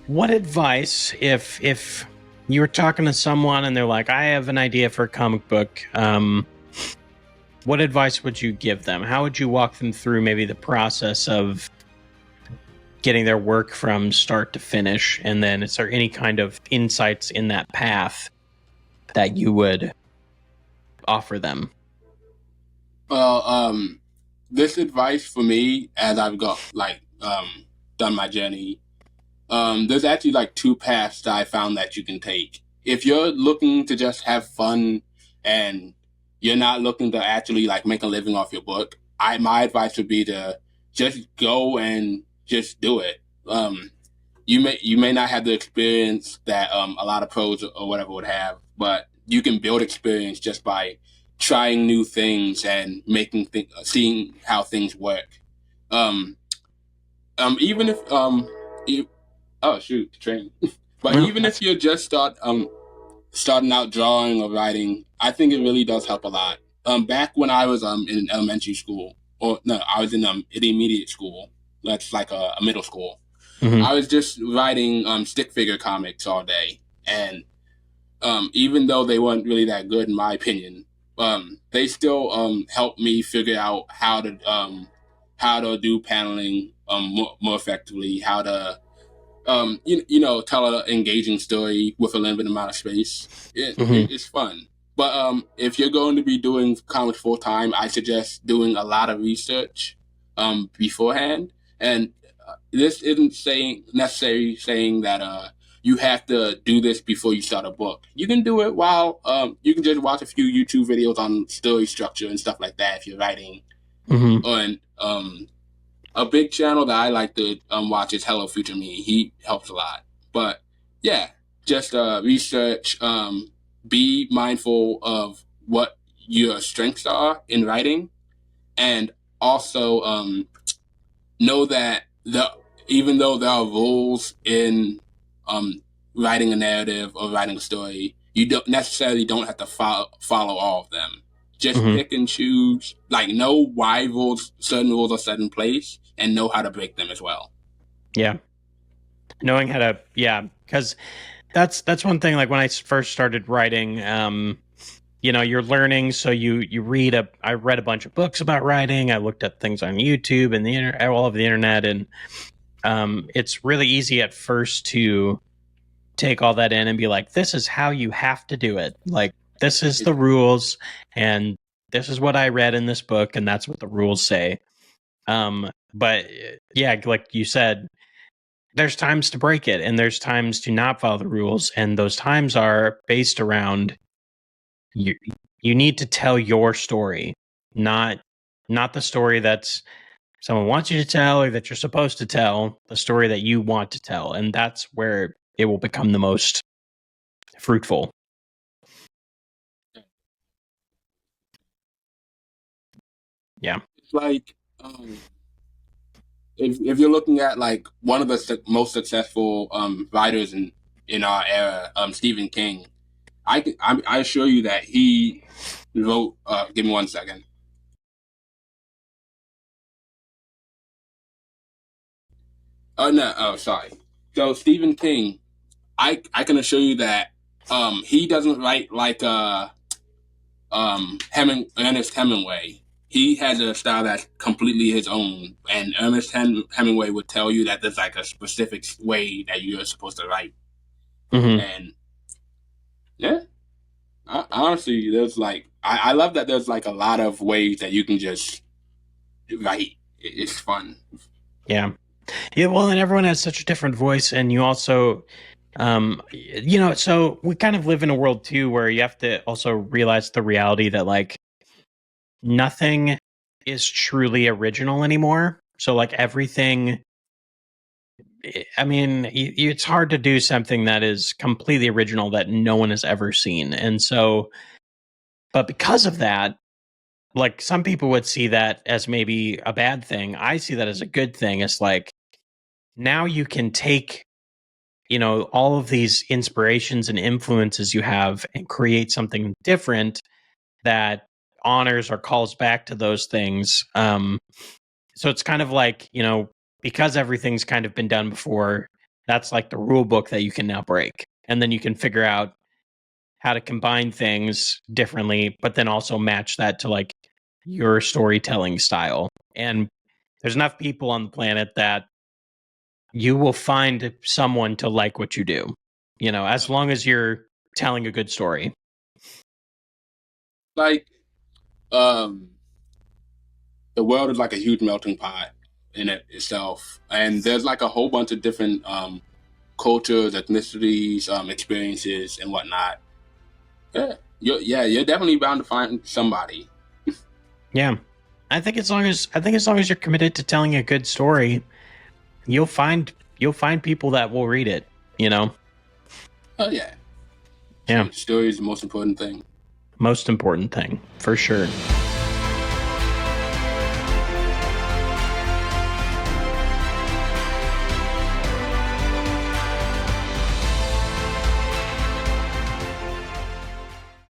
What advice, if you were talking to someone and they're like, I have an idea for a comic book, what advice would you give them? How would you walk them through maybe the process of getting their work from start to finish? And then is there any kind of insights in that path that you would offer them? Well, this advice for me, as I've got done my journey, there's actually like two paths that I found that you can take. If you're looking to just have fun and you're not looking to actually like make a living off your book, my advice would be to just go and just do it. You may not have the experience that a lot of pros or whatever would have, but you can build experience just by trying new things and seeing how things work. Um, Even if oh shoot, the train. But Well, even if you're just starting out drawing or writing, I think it really does help a lot. Back when I was in elementary school, or no, I was in intermediate school. That's like a middle school. mhm. I was just writing stick figure comics all day, and even though they weren't really that good in my opinion, they still helped me figure out how to do paneling more effectively, how to tell an engaging story with a limited amount of space. Mhm. It's fun. But if you're going to be doing comics full time, I suggest doing a lot of research beforehand. And this isn't necessarily saying that you have to do this before you start a book. You can do it while you can just watch a few YouTube videos on story structure and stuff like that if you're writing. Mhm. And a big channel that I like to watch is Hello Future Me. He helps a lot. But yeah, just research. Be mindful of what your strengths are in writing, and also know that even though there are rules in um, writing a narrative or writing a story, you don't have to follow all of them. Just Mhm. pick and choose. Like know why certain rules are set in place, and know how to break them as well. Yeah. Knowing how to, yeah, because that's one thing. Like when I first started writing, you're learning, so you read I read a bunch of books about writing. I looked at things on YouTube and all of the internet, and it's really easy at first to take all that in and be like, this is how you have to do it. Like, this is the rules, and this is what I read in this book, and that's what the rules say. But yeah, like you said, there's times to break it, and there's times to not follow the rules, and those times are based around you. You need to tell your story, not the story that's someone wants you to tell or that you're supposed to tell. The story that you want to tell, and that's where it will become the most fruitful. Yeah. It's like if you're looking at like one of the most successful writers in our era, Stephen King. I assure you that he wrote. Give me 1 second. Oh no! Oh, sorry. So Stephen King, I can assure you that he doesn't write like Ernest Hemingway. He has a style that's completely his own, and Hemingway would tell you that there's like a specific way that you're supposed to write. Hmm. And yeah, honestly, there's like I love that there's like a lot of ways that you can just write. It's fun. Yeah. Yeah. Well, and everyone has such a different voice, and you also, so we kind of live in a world too where you have to also realize the reality that like nothing is truly original anymore. So like everything, I mean, it's hard to do something that is completely original that no one has ever seen. And so, but because of that, like some people would see that as maybe a bad thing. I see that as a good thing. It's like now you can take, all of these inspirations and influences you have and create something different that honors or calls back to those things. So it's kind of like, because everything's kind of been done before, that's like the rule book that you can now break. And then you can figure out how to combine things differently, but then also match that to like your storytelling style. And there's enough people on the planet that you will find someone to like what you do, as long as you're telling a good story. Like, um, the world is like a huge melting pot in it itself, and there's like a whole bunch of different cultures, ethnicities, experiences, and whatnot. You're definitely bound to find somebody. Yeah. I think as long as you're committed to telling a good story, you'll find people that will read it, you know. Oh yeah, Yeah. story is the most important thing. Most important thing, for sure.